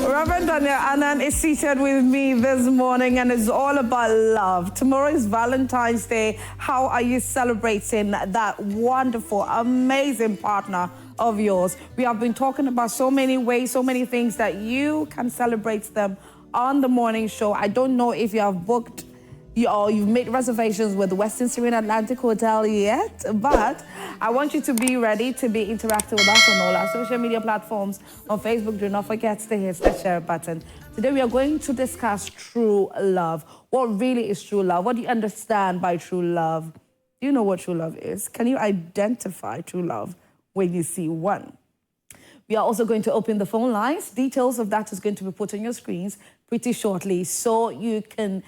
Reverend Daniel Annan is seated with me this morning and it's all about love. Tomorrow is Valentine's Day. How are you celebrating that wonderful, amazing partner of yours? We have been talking about so many ways, so many things that you can celebrate them on the morning show. I don't know if you have booked or you've made reservations with the Western Serene Atlantic Hotel yet, but I want you to be ready to be interactive with us on all our social media platforms. On Facebook, do not forget to hit the share button. Today we are going to discuss true love. What really is true love? What do you understand by true love? Do you know what true love is? Can you identify true love when you see one? We are also going to open the phone lines. Details of that is going to be put on your screens pretty shortly, so you can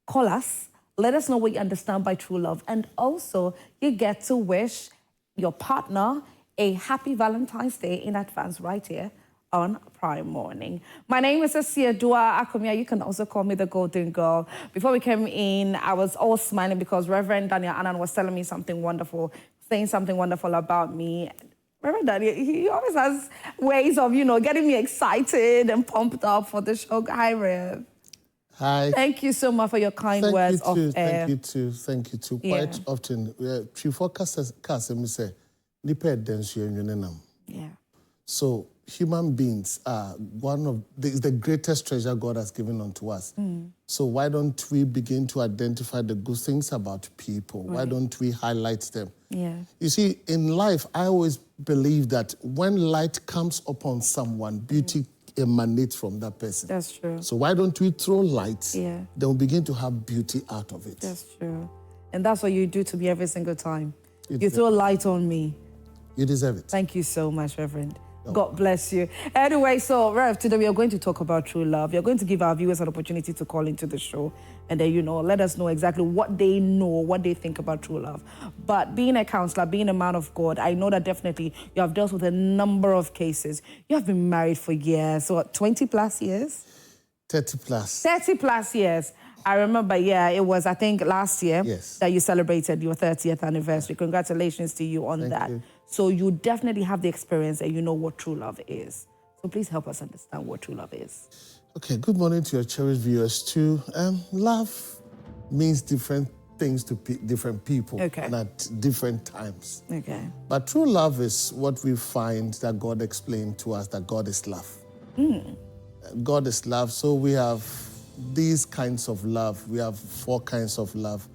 call us, let us know what you understand by true love. And also, you get to wish your partner a happy Valentine's Day in advance right here on Prime Morning. My name is Asiadua Akomia. You can also call me the Golden Girl. Before we came in, I was all smiling because Reverend Daniel Annan was telling me something wonderful, saying something wonderful about me. Reverend Daniel, he always has ways of, getting me excited and pumped up for the show. Hi, Rev. Hi. Thank you so much for your kind words of air. Thank you too. Thank you too. Quite often, chief forecast say, yeah. So human beings are the greatest treasure God has given unto us. So why don't we begin to identify the good things about people? Right. Why don't we highlight them? Yeah. You see, in life, I always believe that when light comes upon someone, beauty emanates from that person. That's true. So why don't we throw light? Yeah. Then we begin to have beauty out of it. That's true. And that's what you do to me every single time. You throw light on me. You deserve it. Thank you so much, Reverend. God bless you. Anyway, so Rev, today we are going to talk about true love. You're going to give our viewers an opportunity to call into the show and then, let us know exactly what they know, what they think about true love. But being a counselor, being a man of God, I know that definitely you have dealt with a number of cases. You have been married for years, so 20 plus years? 30 plus. 30 plus years. I remember, it was, I think, last year that you celebrated your 30th anniversary. Congratulations to you on that. You. So you definitely have the experience and you know what true love is. So please help us understand what true love is. Okay, good morning to your cherished viewers too. Love means different things to different people and at different times. Okay. But true love is what we find that God explained to us, that God is love. God is love, so we have these kinds of love. We have 4 kinds of love.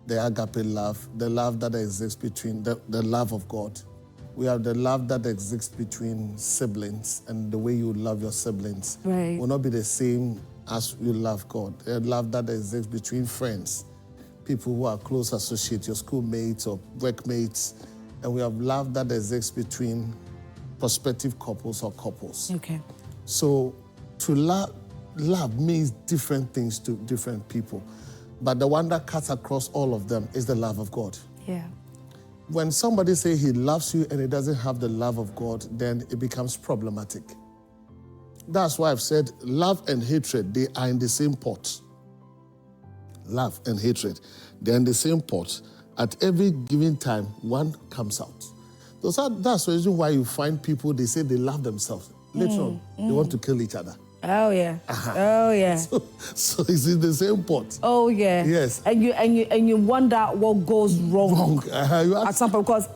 The agape love, the love that exists between the love of God. We have the love that exists between siblings, and the way you love your siblings will not be the same as you love God. The love that exists between friends, people who are close associates, your schoolmates or workmates. And we have love that exists between prospective couples or couples. Okay. So to love means different things to different people. But the one that cuts across all of them is the love of God. Yeah. When somebody says he loves you and he doesn't have the love of God, then it becomes problematic. That's why I've said love and hatred, they are in the same pot. Love and hatred, they're in the same pot. At every given time, one comes out. So that's the reason why you find people, they say they love themselves. Later on, they want to kill each other. Oh yeah. Oh yeah. So it's in the same pot. Oh yeah. Yes. And you wonder what goes wrong. At some point, because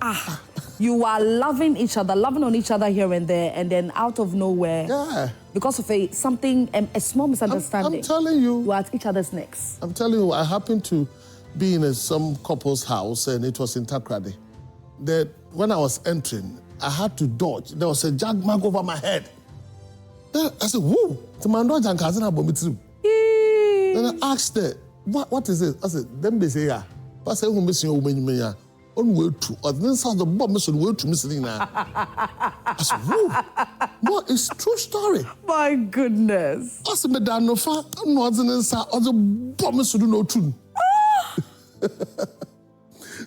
you are loving each other, loving on each other here and there, and then out of nowhere, because of a small misunderstanding, I'm telling you, you are at each other's necks. I'm telling you, I happened to be in some couple's house, and it was in Takrady. When I was entering, I had to dodge. There was a jagmag over my head. Then I said, whoa, to my dodge and cousin about me too. Then I asked her, what is it? I said, them they say, I said, who missing your woman? On way to, or then sounds the bomb missing way to missing now. I said, whoa, no, it's true story. My goodness. I said, Madame, no far, I'm not inside, or the bomb missing no true.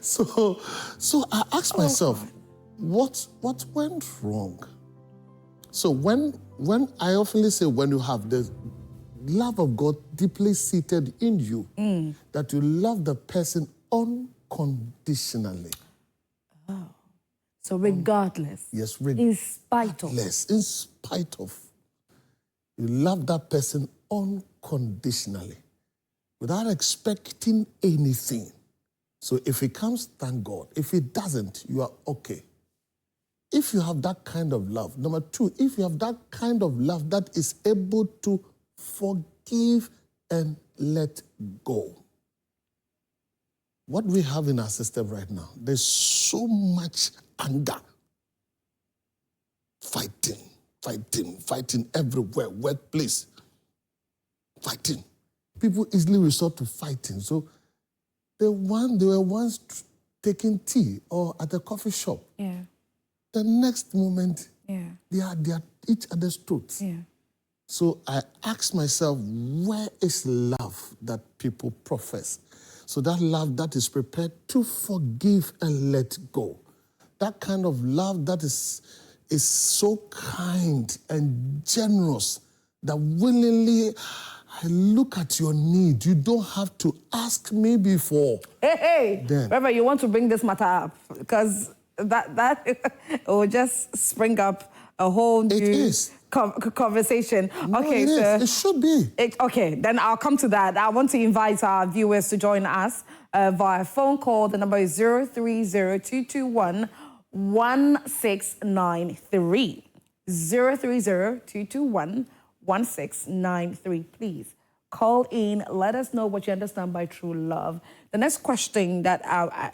So I asked myself, what went wrong? So when I often say, when you have the love of God deeply seated in you, that you love the person unconditionally. Oh. So regardless. Yes, in spite of. Yes, in spite of. You love that person unconditionally, without expecting anything. So if it comes, thank God. If it doesn't, you are okay. If you have that kind of love, number two, if you have that kind of love that is able to forgive and let go. What we have in our system right now, there's so much anger. Fighting everywhere, workplace. Fighting. People easily resort to fighting. So they were once taking tea or at a coffee shop. Yeah. The next moment, Yeah. they are each other's throats. Yeah. So I ask myself, where is love that people profess? So that love that is prepared to forgive and let go. That kind of love that is so kind and generous that willingly I look at your need. You don't have to ask me before. Hey, Then. Reverend, you want to bring this matter up because that it will just spring up a whole new conversation. No, okay, it so is. It should be. Okay, then I'll come to that. I want to invite our viewers to join us via phone call. The number is 030-221-1693. 030-221-1693. Please call in. Let us know what you understand by true love. The next question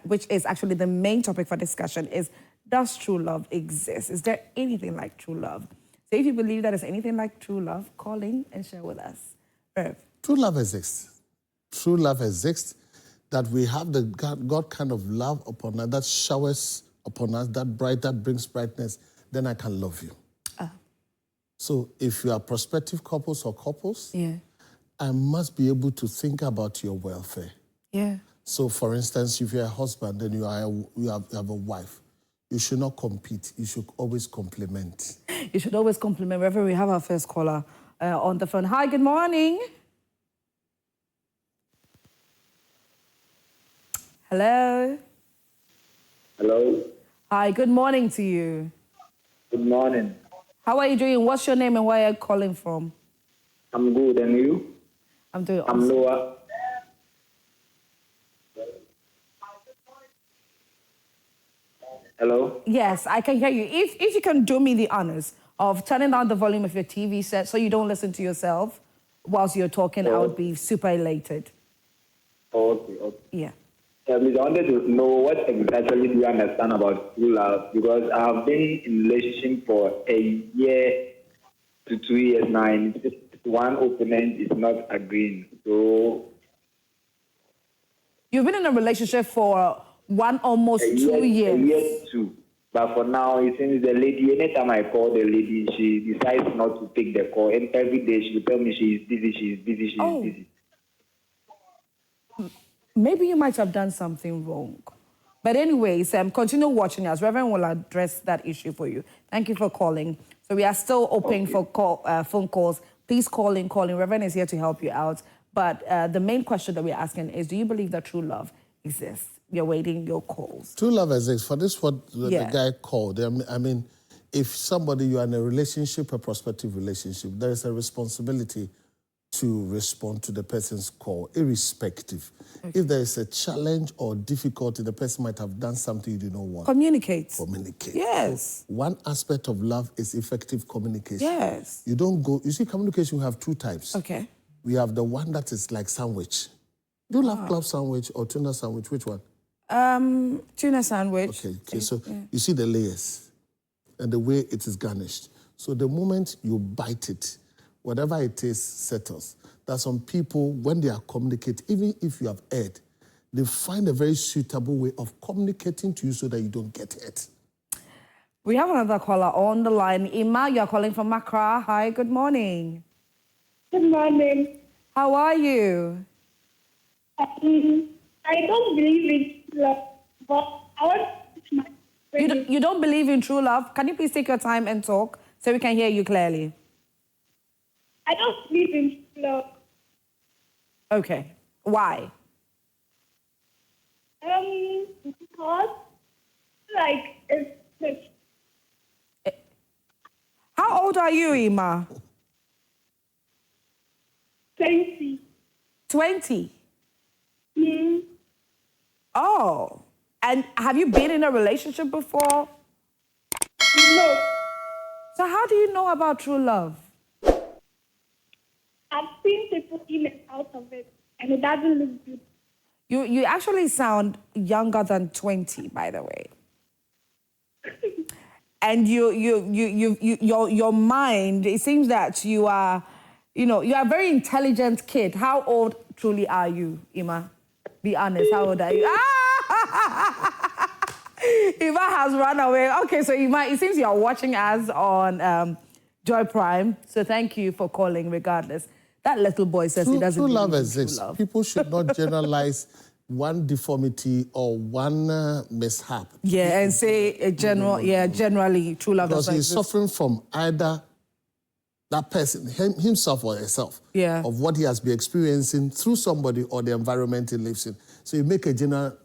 which is actually the main topic for discussion is, does true love exist? Is there anything like true love? So if you believe that there's anything like true love, call in and share with us. Rev. True love exists. True love exists, that we have the God kind of love upon us, that showers upon us, that brings brightness, then I can love you. So if you are prospective couples or couples, Yeah. I must be able to think about your welfare. Yeah. So for instance, if you're a husband and you have a wife, you should not compete. You should always compliment. You should always compliment. Reverend, we have our first caller on the phone. Hi, good morning. Hello. Hello. Hi, good morning to you. Good morning. How are you doing? What's your name and where are you calling from? I'm good, and you? I'm doing I'm awesome. Noah. Hello? Yes, I can hear you. If you can do me the honors of turning down the volume of your TV set so you don't listen to yourself whilst you're talking, I would be super elated. Okay. Yeah. Please, I wanted to know what exactly do you understand about true love, because I have been in a relationship for a year to 2 years now, and one opponent is not agreeing. So You've been in a relationship for almost 2 years. A year two. But for now, it seems the lady, anytime I call the lady, she decides not to take the call. And every day she will tell me she is busy. Maybe you might have done something wrong. But anyways, continue watching us. Reverend will address that issue for you. Thank you for calling. So we are still open for phone calls. Please call in. Reverend is here to help you out. But the main question that we're asking is, do you believe that true love exists? You're waiting your calls. True love exists. For this, what the guy called, I mean, if somebody, you are in a relationship, a prospective relationship, there is a responsibility to respond to the person's call, irrespective. Okay. If there is a challenge or difficulty, the person might have done something you do not want. Communicate. So Yes. one aspect of love is effective communication. Yes. You see, communication, we have two types. Okay. We have the one that is like sandwich. Do you love club sandwich or tuna sandwich? Which one? Tuna sandwich. Okay. So you see the layers and the way it is garnished. So the moment you bite it, whatever it is settles. That some people, when they are communicating, even if you have erred, they find a very suitable way of communicating to you so that you don't get hurt. We have another caller on the line. Ima, you're calling from Accra. Hi, good morning. Good morning. How are you? I don't believe in love, but I want my friend. You don't believe in true love? Can you please take your time and talk so we can hear you clearly? I don't believe in love. Okay. Why? Because it's How old are you, Ima? 20. 20. Mm. Oh. And have you been in a relationship before? No. So how do you know about true love? I've seen people in and out of it, and it doesn't look good. You actually sound younger than 20, by the way. And your mind, it seems that you are a very intelligent kid. How old truly are you, Ima? Be honest, how old are you? Ima has run away. Okay, so Ima, it seems you're watching us on Joy Prime. So thank you for calling regardless. That little boy says he doesn't True believe love in exists. true love. People should not generalize one deformity or one mishap. Yeah, and say generally true love Because doesn't he's exist. suffering from either that person, himself or herself, of what he has been experiencing through somebody or the environment he lives in. So you make a general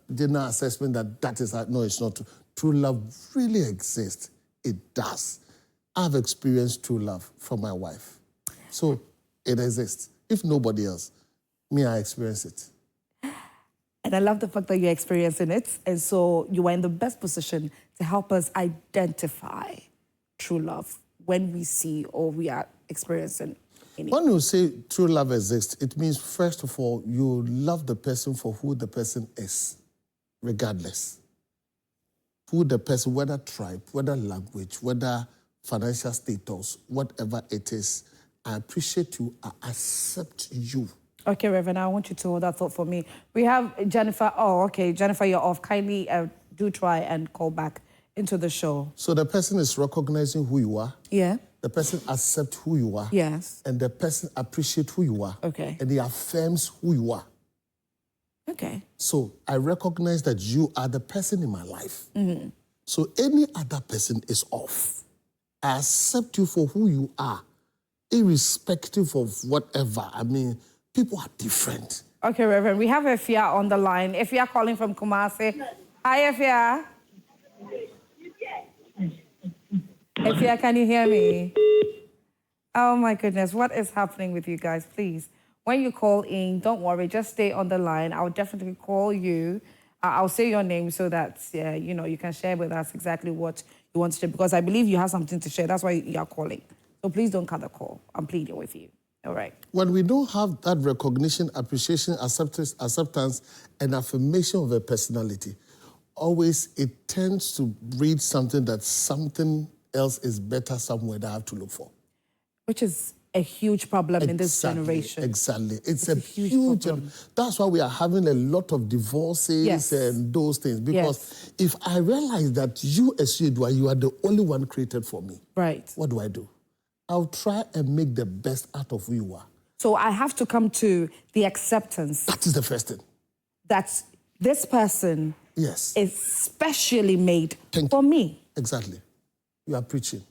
assessment that is, no, it's not true. True love really exists. It does. I've experienced true love from my wife. So it exists. If nobody else, me, I experience it. And I love the fact that you're experiencing it. And so you are in the best position to help us identify true love when we see or we are experiencing it. When you say true love exists, it means, first of all, you love the person for who the person is, regardless. Who the person, whether tribe, whether language, whether financial status, whatever it is, I appreciate you, I accept you. Okay, Reverend, I want you to hold that thought for me. We have Jennifer. Oh, okay. Jennifer, you're off. Kindly do try and call back into the show. So the person is recognizing who you are. Yeah. The person accepts who you are. Yes. And the person appreciates who you are. Okay. And he affirms who you are. Okay. So I recognize that you are the person in my life. Mm-hmm. So any other person is off. I accept you for who you are, irrespective of whatever. I mean, people are different. Okay, Reverend, we have Efia on the line. Efia calling from Kumasi. Hi, Efia. Efia, can you hear me? Oh, my goodness. What is happening with you guys? Please, when you call in, don't worry. Just stay on the line. I'll definitely call you. I'll say your name so that, you can share with us exactly what you want to share, because I believe you have something to share. That's why you are calling. So please don't cut the call. I'm pleading with you. All right. When we don't have that recognition, appreciation, acceptance, and affirmation of a personality, always it tends to breed something that something else is better somewhere that I have to look for. Which is a huge problem in this generation. Exactly. It's a huge problem. That's why we are having a lot of divorces and those things. Because if I realize that you, as you are the only one created for me, right? What do? I'll try and make the best out of who you are. So I have to come to the acceptance. That is the first thing. That this person is specially made for me. Exactly. You are preaching.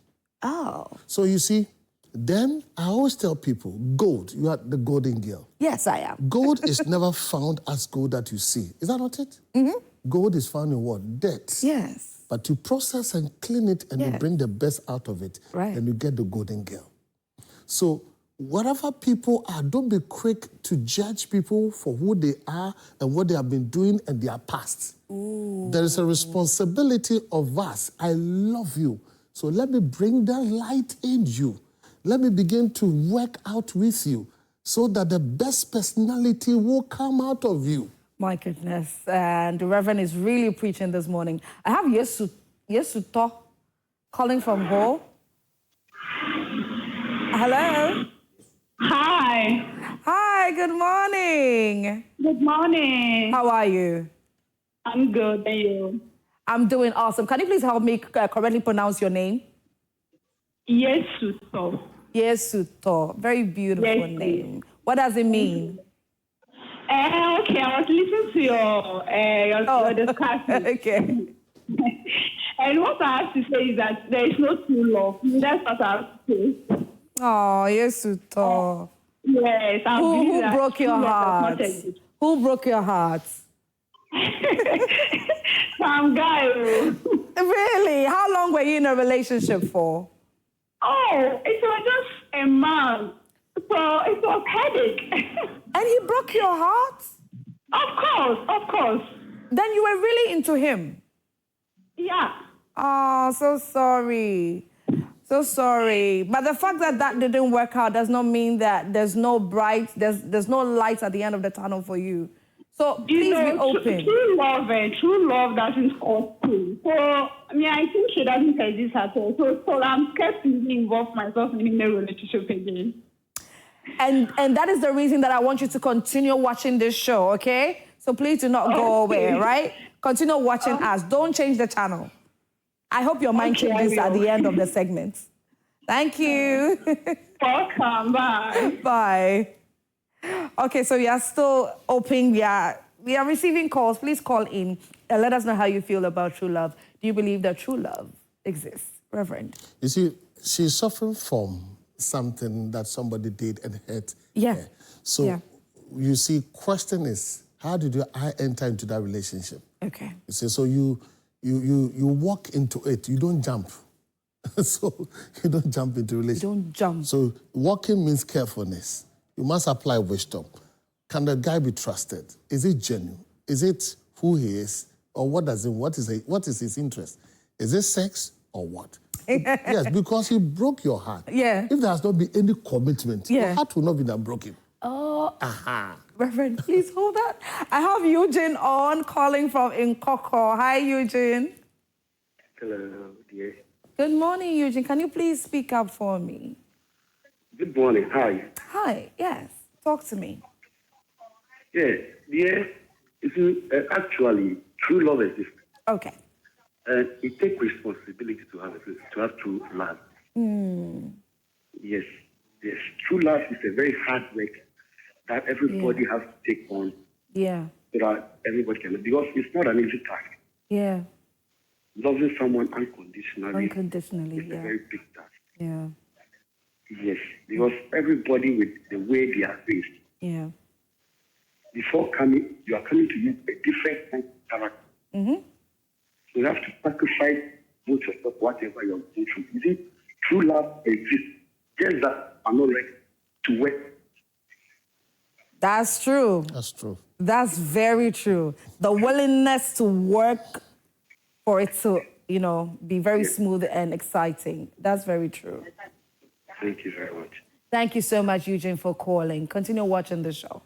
Oh. So you see, then I always tell people, gold, you are the golden girl. Yes, I am. Gold is never found as gold that you see. Is that not it? Mm-hmm. Gold is found in what? Dirt. Yes. But you process and clean it and you bring the best out of it. Right. And you get the golden girl. So whatever people are, don't be quick to judge people for who they are and what they have been doing and their past. Ooh. There is a responsibility of us. I love you. So let me bring that light in you. Let me begin to work out with you so that the best personality will come out of you. My goodness. And the Reverend is really preaching this morning. I have Yesuto calling from Ho. Hello? Hi. Hi, good morning. Good morning. How are you? I'm good, and you? I'm doing awesome. Can you please help me correctly pronounce your name? Yesuto. Yesuto. Very beautiful name. What does it mean? Okay, I was listening to your discussion. Okay. And what I have to say is that there is no true love. That's what I have to say. Oh, Yesuto. Yes. Who broke your heart? Who broke your heart? Some guy. Really? How long were you in a relationship for? Oh, it was just a month. So it was headache. And he broke your heart? Of course. Then you were really into him? Yeah. Oh, so sorry. So sorry. But the fact that that didn't work out does not mean that there's no light at the end of the tunnel for you. So please be open. True love doesn't cost too. So, I think she doesn't exist at all. So I'm scared to involve myself in a relationship again. And that is the reason that I want you to continue watching this show, okay? So please do not go away, right? Continue watching us. Don't change the channel. I hope your mind changes at the end of the segment. Thank you. Welcome. Bye. Bye. Okay, so we are still open. We are receiving calls. Please call in and let us know how you feel about true love. Do you believe that true love exists, Reverend? You see, she's suffering from something that somebody did and hurt Yeah. her. So you see, question is, how did I enter into that relationship? Okay. You see, so you walk into it. You don't jump. So you don't jump into relationship. You don't jump. So walking means carefulness. You must apply wisdom. Can the guy be trusted? Is it genuine? Is it who he is? Or what is his interest? Is it sex or what? Yes, because he broke your heart. Yeah. If there has not been any commitment, your heart will not be that broken. Oh, Reverend, please hold on. I have Eugene on calling from Nkoko. Hi, Eugene. Hello, dear. Good morning, Eugene. Can you please speak up for me? Good morning. How are you? Hi, yes. Talk to me. Yeah, dear. Actually, true love exists. Okay. And it takes responsibility to have true love. Yes. True love is a very hard work that everybody has to take on. Yeah. So that everybody can, because it's not an easy task. Yeah. Loving someone unconditionally is a very big task. Yeah. Yes, because everybody with the way they are raised. Yeah. Before coming, you are coming to use a different kind of character. Mm-hmm. So you have to sacrifice both yourself, whatever you're going through. You see, true love exists. Just that I'm not ready to work. That's true. That's true. That's very true. The willingness to work for it to, be very smooth and exciting. That's very true. Thank you very much. Thank you so much, Eugene, for calling. Continue watching the show.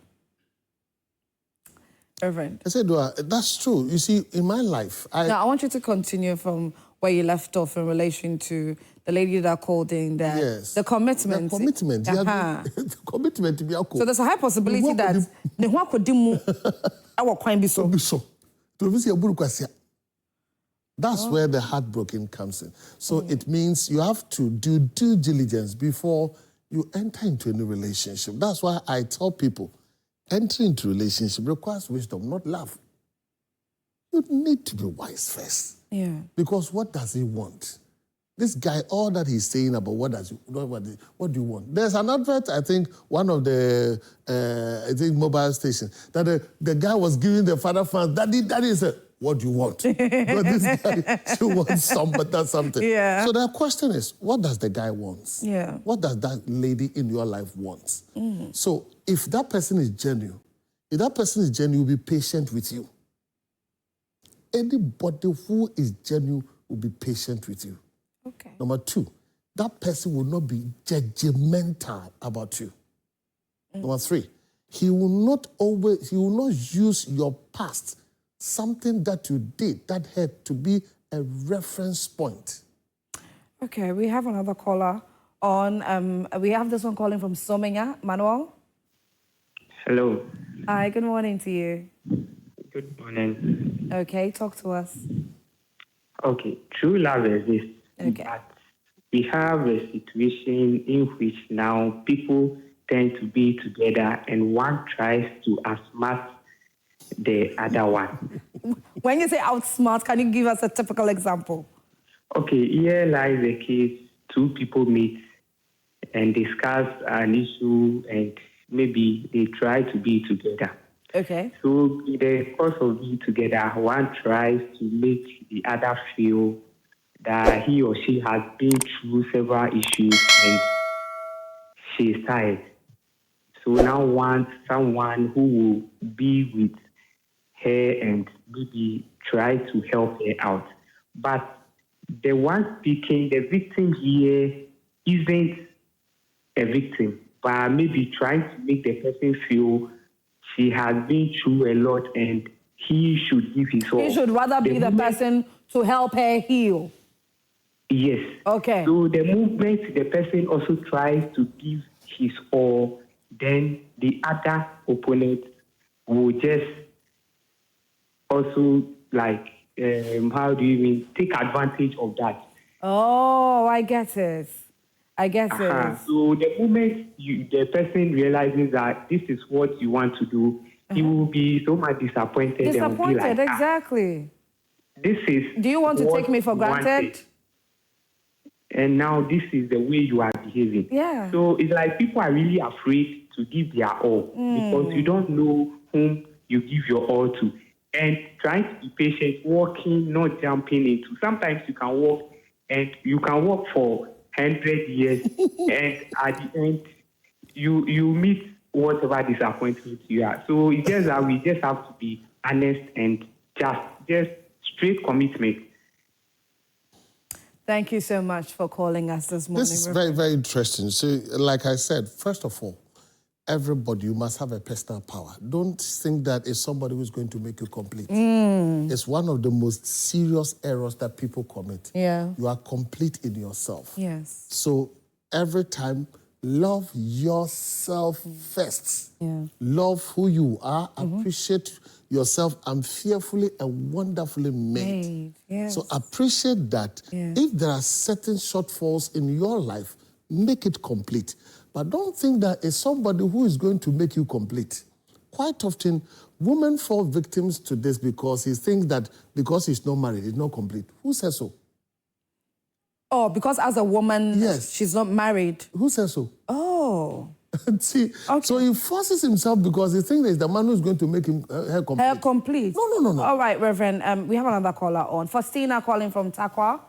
Reverend. I said, well, that's true. You see, in my life, Now, I want you to continue from where you left off in relation to the lady that called in, the commitment. The commitment. The commitment to be alcohol. So there's a high possibility that ne could do our crime be so. That's where the heartbroken comes in. So it means you have to do due diligence before you enter into any relationship. That's why I tell people, entering into a relationship requires wisdom, not love. You need to be wise first. Yeah. Because what does he want? This guy, all that he's saying about what do you want? There's an advert, I think, one of the mobile stations, that the guy was giving the father fans, Daddy said, what do you want? But this guy still wants something. Yeah. So the question is, what does the guy want? Yeah. What does that lady in your life want? So if that person is genuine, will be patient with you. Anybody who is genuine will be patient with you. Okay. Number two, that person will not be judgmental about you. Number three, he will not use your past, something that you did that had to be a reference point. Okay, we have another caller on. We have this one calling from Somenya. Manuel? Hello. Hi, good morning to you. Good morning. Okay, talk to us. Okay, true love exists. Okay. But we have a situation in which now people tend to be together and one tries to outsmart the other one. When you say outsmart, can you give us a typical example? Okay, here lies the case. Two people meet and discuss an issue and maybe they try to be together. Okay. So in the course of being together, one tries to make the other feel that he or she has been through several issues and she is tired. So now want someone who will be with her and maybe try to help her out. But the one speaking, the victim here isn't a victim, but maybe trying to make the person feel she has been through a lot and he should give his all. He should rather be the person to help her heal. Yes. Okay. So the movement, the person also tries to give his all, then the other opponent will just also like, how do you mean, take advantage of that. Oh, I get it. I get it. So the moment the person realizes that this is what you want to do, he will be so much disappointed. And will be like, exactly. This is. Do you want to take me for granted? Wanted. And now this is the way you are behaving. Yeah. So it's like people are really afraid to give their all because you don't know whom you give your all to. And trying to be patient, walking, not jumping into. Sometimes you can walk and you can walk for 100 years and at the end you meet whatever disappointment you are. So it's just that we just have to be honest and just straight commitment. Thank you so much for calling us this morning. This is very, very interesting. So, like I said, first of all, everybody, you must have a personal power. Don't think that it's somebody who's going to make you complete. It's one of the most serious errors that people commit. Yeah. You are complete in yourself. Yes. So every time, love yourself first. Yeah. Love who you are. Appreciate yourself. I'm fearfully and wonderfully made. Yes. So appreciate that. Yeah. If there are certain shortfalls in your life, make it complete. But don't think that it's somebody who is going to make you complete. Quite often, women fall victims to this because he thinks that because he's not married, he's not complete. Who says so? Oh, because as a woman, Yes. she's not married. Who says so? Oh. See, so he forces himself because he thinks that it's the man who's going to make him her complete. Her complete. No. All right, Reverend. We have another caller on. Faustina calling from Takwa.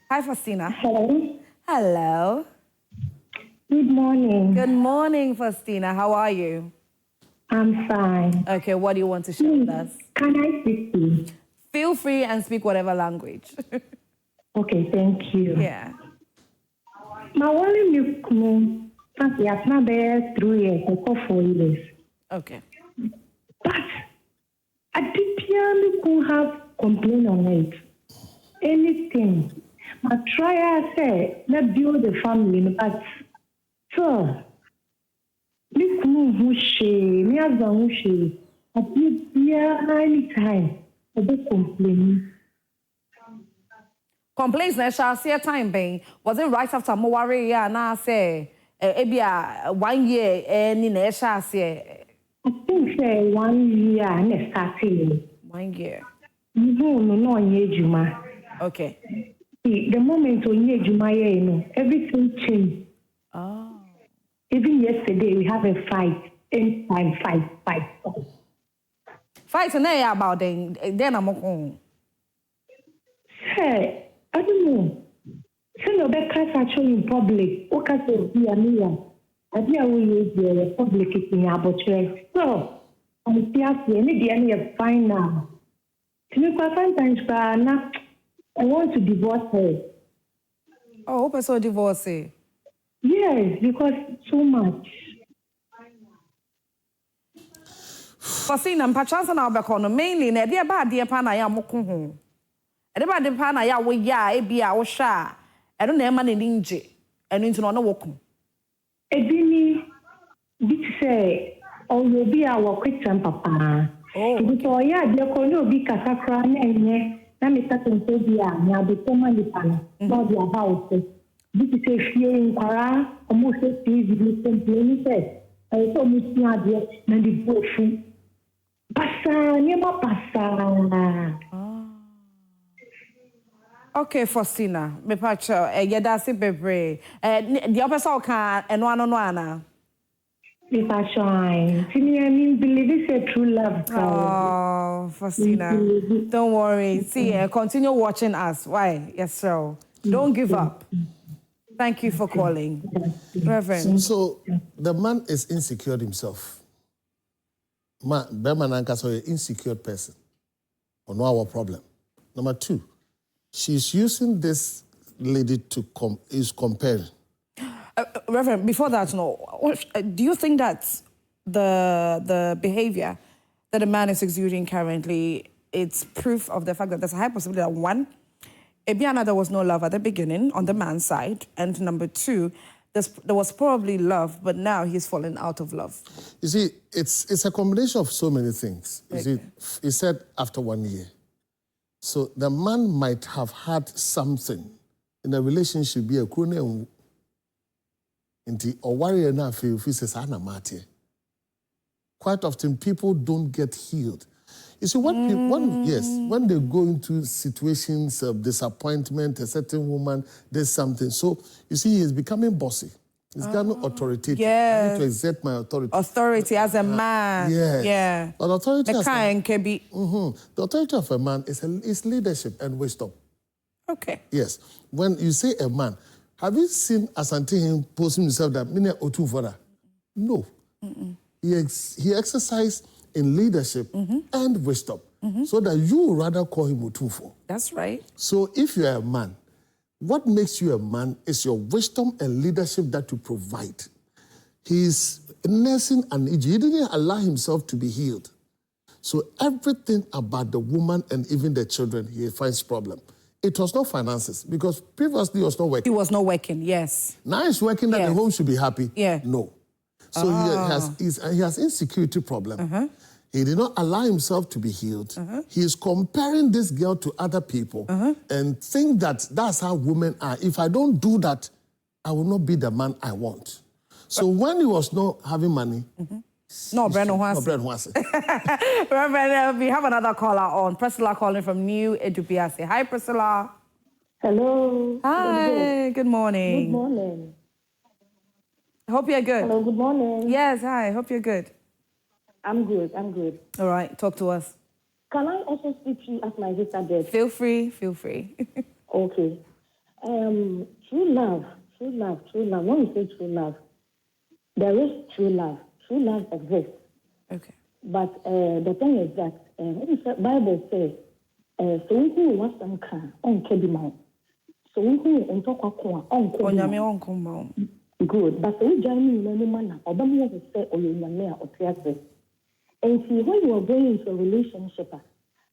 Hi, Faustina. Hello. Hello. Good morning. Good morning, Faustina. How are you? I'm fine. Okay, what do you want to share with us? Can I speak to you? Feel free and speak whatever language. Okay, thank you. Yeah. My only new has not been 3 years, or 4 years. Okay. But I did could have complained on it. Anything. My try say, let build the family, but so me who she, me as who she, I did any time, I did complain. Complaints na shall see a time being. Was it right after Mowari? Yeah, now say, ebia 1 year, any na shall say. I think say 1 year and starting. 1 year. No, Juma. Okay. The moment on Juma, everything changed. Oh. Even yesterday, we have a fight. Anytime, fight. Fight na about then I'm on. Hey, I don't know. Some of the cats actually in public. Okay, so we are near. I think I will use the public in arbitrary. So, I'm still any fine now. Sometimes, I want to divorce her. Oh, hope I saw divorce. Yes, because so much. Faustina, mpachansa na obekono mainly na de ba de pa na ya moko ho. E de ba de pa na ya wo ya e bia wo hwa. E no na e ma na ninje. Enu nti no na woko. Ebini bit say o yo bi a wo kwetan papa. Oh. Because ya de ko no bi kasakra na enye na me start to be a na be toma ni pana. No be about it. Bit say fear in kwara almost say please be complain say. I so much na de na di bofu. Passa, niema passa. Okay, Faustina, me pacho yedase bebre. The opposite can eno ano no ana. If I shine, I mean, believe it's a true love. Oh, Faustina, don't worry. See, continue watching us. Why? Yes, sir. Don't give up. Thank you for calling. Reverend. So the man is insecure himself. Berman Anka so an insecure person. Or no our problem. Number 2, she's using this lady to comparing. Reverend, before that, do you think that the behavior that a man is exuding currently, it's proof of the fact that there's a high possibility that 1, Ebiana, there was no love at the beginning on the man's side, and number 2, there was probably love, but now he's fallen out of love? You see, it's a combination of so many things. You see, he said after 1 year. So the man might have had something in a relationship, be a crone or warrior now feel says quite often people don't get healed. You see, when they go into situations of disappointment, a certain woman, there's something. So you see, he's becoming bossy. He's becoming authoritative. Yes. I need to exert my authority. Authority as a man. Yes. Yeah. But authority The as kind can be. The authority of a man is leadership and wisdom. Okay. Yes. When you say a man, have you seen Asante him posting himself that many otu for that? No. He exercised in leadership and wisdom, so that you would rather call him Otufo. That's right. So if you're a man, what makes you a man is your wisdom and leadership that you provide. He's nursing an age. He didn't allow himself to be healed. So everything about the woman and even the children, he finds problem. It was not finances, because previously he was not working. He was not working, yes. Now he's working that the home should be happy. Yeah. No. So he has insecurity problem. He did not allow himself to be healed. He is comparing this girl to other people and think that that's how women are. If I don't do that, I will not be the man I want. So when he was not having money, no, Brandon Huase. Reverend, we have another caller on. Priscilla calling from New Edupiase. Hi, Priscilla. Hello. Hi, good morning. Good morning. Hope you're good. Hello, good morning. Yes, hi, hope you're good. I'm good. All right, talk to us. Can I also speak to you as my sister did? Feel free. Okay. True love. When we say true love, there is true love. True love exists. Okay. But the thing is that the Bible says, so who was some can on Kedimau. So who on Tokwa on good. But we join me in manner, or Bamia will say, or you or Triasis. And see, when you are going into a relationship,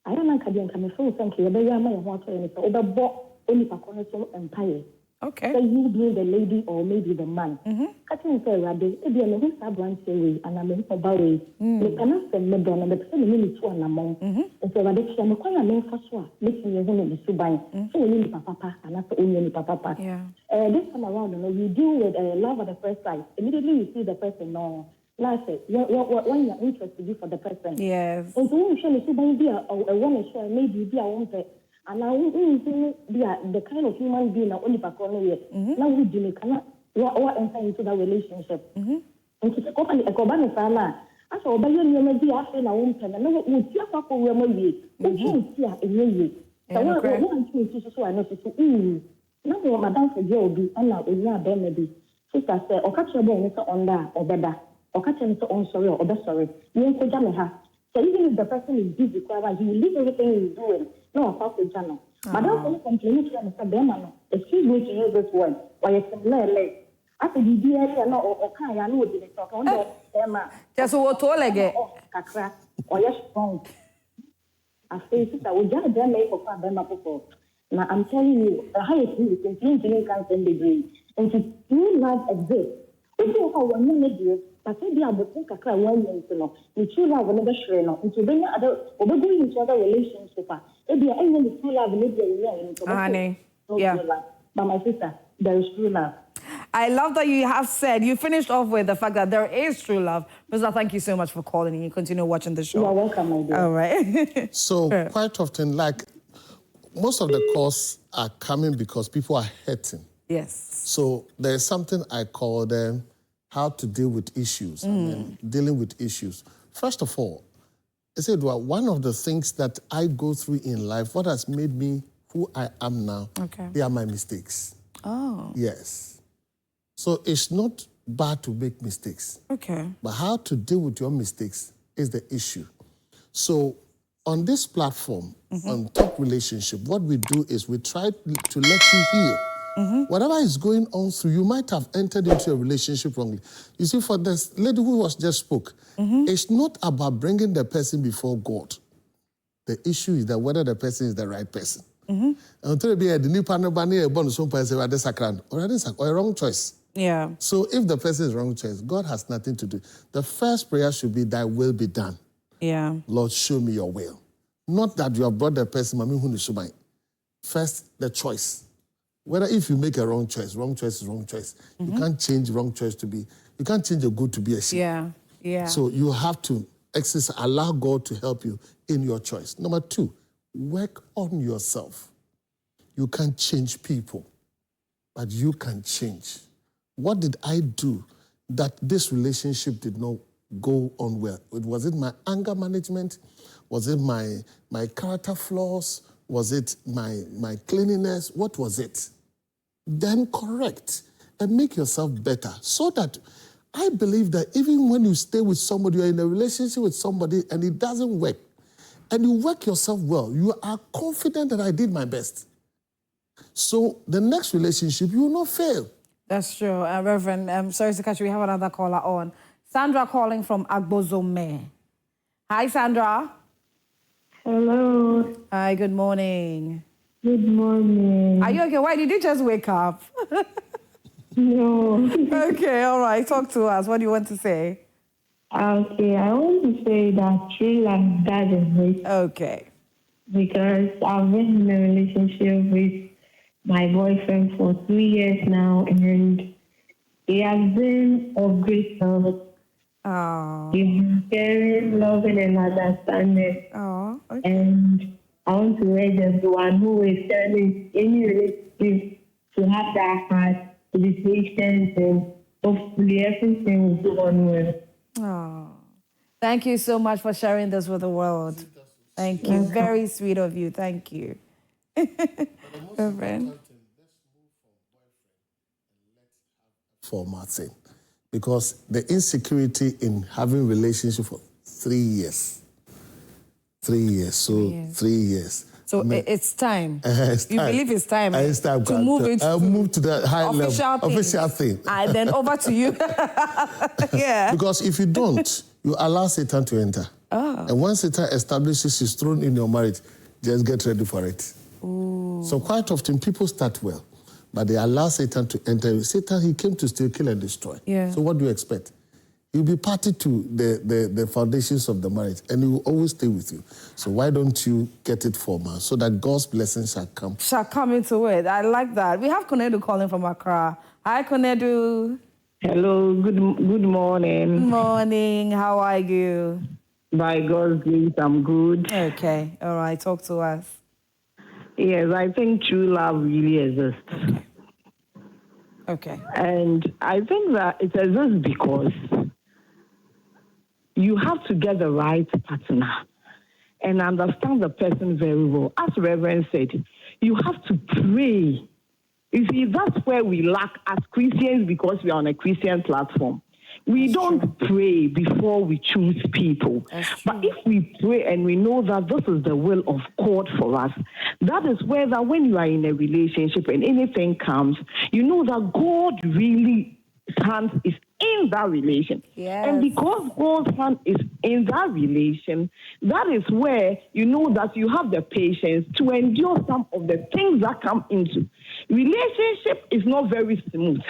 I don't know how you can feel thank you, but you are my water and it's over bought only for connection empire. Okay. So you being the lady or maybe the man. Cutting say, Rabbi, if you know who's a branch away and I'm in a way, you cannot send me down and the person minute to an amount. And so, Rabbi, I'm quite a man for sure, making your home in the Subai. So we need papa and that's only papa. Yeah. This time around, you deal with love at the first sight. Immediately you see the person, no. Last when you're interested for the person. Yes. And so when you show me Subai, be a woman, share maybe be a woman. And I won't be the kind of human being that only back on here. Now we do cannot enter into that relationship. And to take up a cobana sana. I saw by your maybe after a woman, and no one see a couple where we can't see a year. So one thing is so I know to now Madame for Joe be and now in your baby. Sister said, or catch your bone on that or better, or catch him on sorry or better sorry. You ain't her. So even if the person is busy, he will leave everything he's doing. No, about the channel. Madam, when complaining to Mr. Berman, excuse me to use this word, or you can lay. After the dear, no, or can I know the talk on the Emma. Just what all again. Kakra, or yes, strong. I say, sister, we just done make for Berma before. Now I'm telling you, the highest you can can't send degree. And to true love exists. If you have one minute, but if you have the thing kakra 1 minute, the true love will never share. And to bring other, or going into other relationships. If you are in the true love, honey, yeah. But my sister, there is true love. I love that you have said, you finished off with the fact that there is true love. Priscilla, thank you so much for calling and you continue watching the show. You are welcome, my dear. All right. So quite often, like, most of the calls are coming because people are hurting. Yes. So there's something I call them how to deal with issues. I mean, dealing with issues. First of all, I said, well, one of the things that I go through in life, what has made me who I am now, they are my mistakes. Oh. Yes. So it's not bad to make mistakes. Okay. But how to deal with your mistakes is the issue. So on this platform, on Talk Relationship, what we do is we try to let you heal. Whatever is going on through, you might have entered into a relationship wrongly. You see, for this lady who was just spoke, it's not about bringing the person before God. The issue is that whether the person is the right person. Until be the new partner or a wrong choice. Yeah. So if the person is wrong choice, God has nothing to do. The first prayer should be, thy will be done. Yeah. Lord, show me your will. Not that you have brought the person, first, the choice. Whether if you make a wrong choice is wrong choice. You can't change wrong choice to be, you can't change a good to be a shit. Yeah. Yeah. So you have to allow God to help you in your choice. Number 2, work on yourself. You can't change people, but you can change. What did I do that this relationship did not go on well? Was it my anger management? Was it my character flaws? Was it my cleanliness? What was it? Then correct and make yourself better so that I believe that even when you stay with somebody, you're in a relationship with somebody and it doesn't work, and you work yourself well, you are confident that I did my best. So the next relationship, you will not fail. That's true. Reverend, sorry to catch you. We have another caller on. Sandra calling from Agbozome. Hi, Sandra. Hello. Hi, good morning. Good morning. Are you okay? Why did you just wake up? No. Okay, all right. Talk to us. What do you want to say? Okay, I want to say that true love doesn't wait. Okay. Because I've been in a relationship with my boyfriend for 3 years now, and he has been of great help. Oh. He's been caring, loving, and understanding. Oh, okay. And I want to urge everyone who is telling any relationship to have that heart, to be patient, and hopefully everything will go on well. Oh. Thank you so much for sharing this with the world. Thank you. Very sweet of you. Thank you. Reverend. For Martin, because the insecurity in having relationship for 3 years. 3 years. So 3 years. So it's time. It's You time. believe it's time, It's time to move into move to the high level, official thing. And then over to you. Yeah. Because if you don't, you allow Satan to enter. And once Satan establishes his throne in your marriage, just get ready for it. Ooh. So quite often people start well, but they allow Satan to enter. Satan, he came to steal, kill, and destroy. Yeah. So what do you expect? He'll be party to the foundations of the marriage, and he will always stay with you. So why don't you get it formal so that God's blessings shall come? Shall come into it. I like that. We have Konedu calling from Accra. Hi, Konedu. Hello, good morning. Good morning. How are you? By God's grace, I'm good. Okay. All right. Talk to us. Yes, I think true love really exists. Okay. And I think that it exists because you have to get the right partner and understand the person very well. As Reverend said, you have to pray. You see, that's where we lack as Christians because we are on a Christian platform. We don't pray before we choose people. But if we pray and we know that this is the will of God for us, that is where that when you are in a relationship and anything comes, you know that God really hand is in that relation. Yes. And because God's hand is in that relation, that is where you know that you have the patience to endure some of the things that come into. Relationship is not very smooth,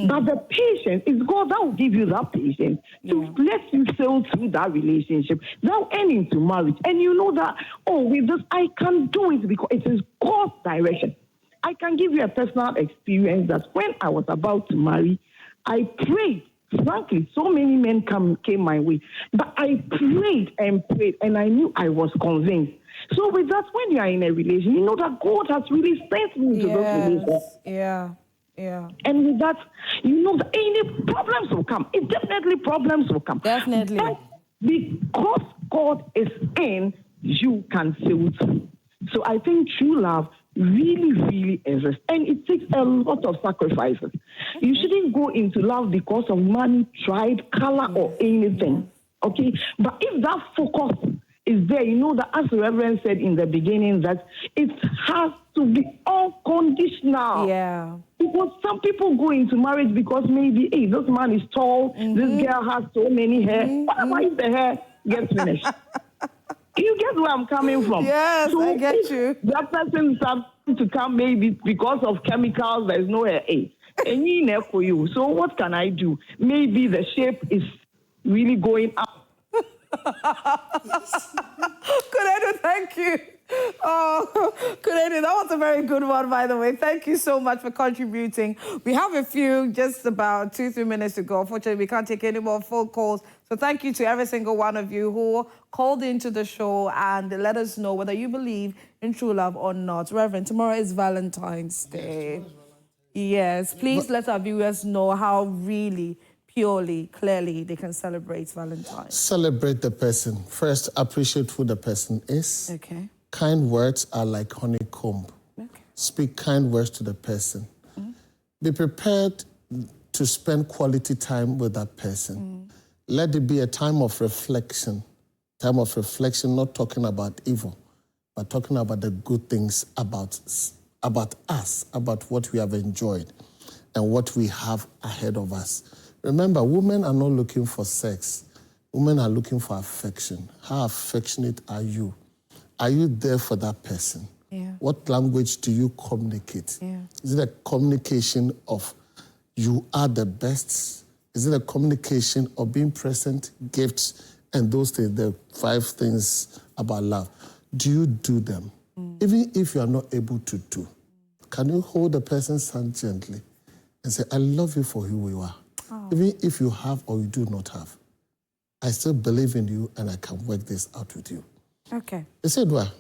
but the patience is God that will give you that patience to let you sail through that relationship, that will end into marriage. And you know that, oh, with this, I can do it because it is God's direction. I can give you a personal experience that when I was about to marry, I prayed. Frankly, so many men came my way. But I prayed, and I knew I was convinced. So with that, when you are in a relation, you know that God has really sent you to this relation. Yeah. And with that, you know that any problems will come. Definitely problems will come. Definitely. But because God is in, you can sail through. So I think true love really, really exists. And it takes a lot of sacrifices. You shouldn't go into love because of money, tribe, color, or anything. Okay? But if that focus is there, you know that as the Reverend said in the beginning, that it has to be unconditional. Yeah. Because some people go into marriage because maybe, hey, this man is tall, this girl has so many hair. What about if the hair gets finished? You get where I'm coming from? Yes, so I get you. That person starts to come maybe because of chemicals, there's no hair. Hey, for you. So what can I do? Maybe the shape is really going up. Kuredu, thank you. Oh, Kuredu, that was a very good one, by the way. Thank you so much for contributing. We have a few, just about 2-3 minutes to go. Unfortunately, we can't take any more phone calls. So thank you to every single one of you who called into the show and let us know whether you believe in true love or not. Reverend, tomorrow is Valentine's Day. Yes, please let our viewers know how really, purely, clearly they can celebrate Valentine's. Celebrate the person. First, appreciate who the person is. Okay. Kind words are like honeycomb. Okay. Speak kind words to the person. Be prepared to spend quality time with that person. Let it be a time of reflection. Time of reflection, not talking about evil, but talking about the good things about us, about what we have enjoyed and what we have ahead of us. Remember, women are not looking for sex. Women are looking for affection. How affectionate are you? Are you there for that person? Yeah. What language do you communicate? Yeah. Is it a communication of you are the best? Is it a communication of being present, gifts, and those things, the 5 things about love? Do you do them? Even if you are not able to do, can you hold the person's hand gently and say, I love you for who you are? Even if you have or you do not have, I still believe in you and I can work this out with you. Okay. They said, well,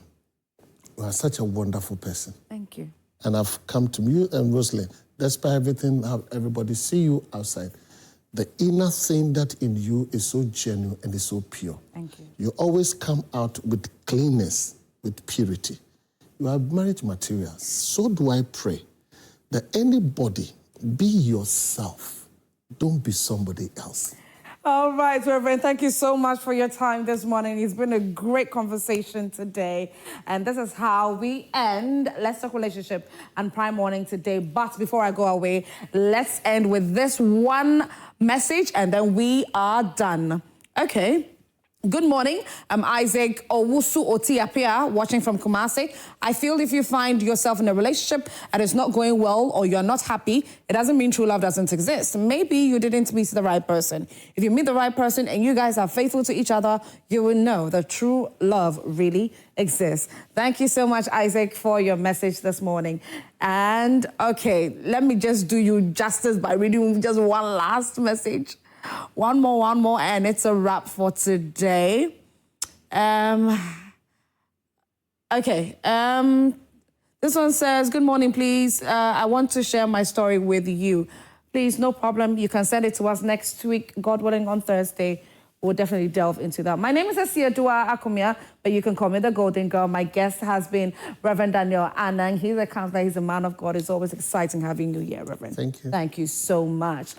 you are such a wonderful person. Thank you. And I've come to you and Rosalind, despite everything, how everybody see you outside, the inner thing that in you is so genuine and is so pure. Thank you. You always come out with cleanness, with purity. You are marriage material. So do I pray that anybody, be yourself. Don't be somebody else. All right, Reverend, thank you so much for your time this morning. It's been a great conversation today. And this is how we end Let's Talk Relationship and Prime Morning today. But before I go away, let's end with this one message and then we are done. Okay. Good morning. I'm Isaac Owusu Otiapia, watching from Kumasi. I feel if you find yourself in a relationship and it's not going well or you're not happy, it doesn't mean true love doesn't exist. Maybe you didn't meet the right person. If you meet the right person and you guys are faithful to each other, you will know that true love really exists. Thank you so much, Isaac, for your message this morning. And okay, let me just do you justice by reading just one last message. One more, and it's a wrap for today. Okay. This one says, good morning, please. I want to share my story with you. Please, no problem. You can send it to us next week, God willing, on Thursday. We'll definitely delve into that. My name is Asiadua Akumia, but you can call me the Golden Girl. My guest has been Reverend Daniel Anang. He's a counselor. He's a man of God. It's always exciting having you here, Reverend. Thank you. Thank you so much.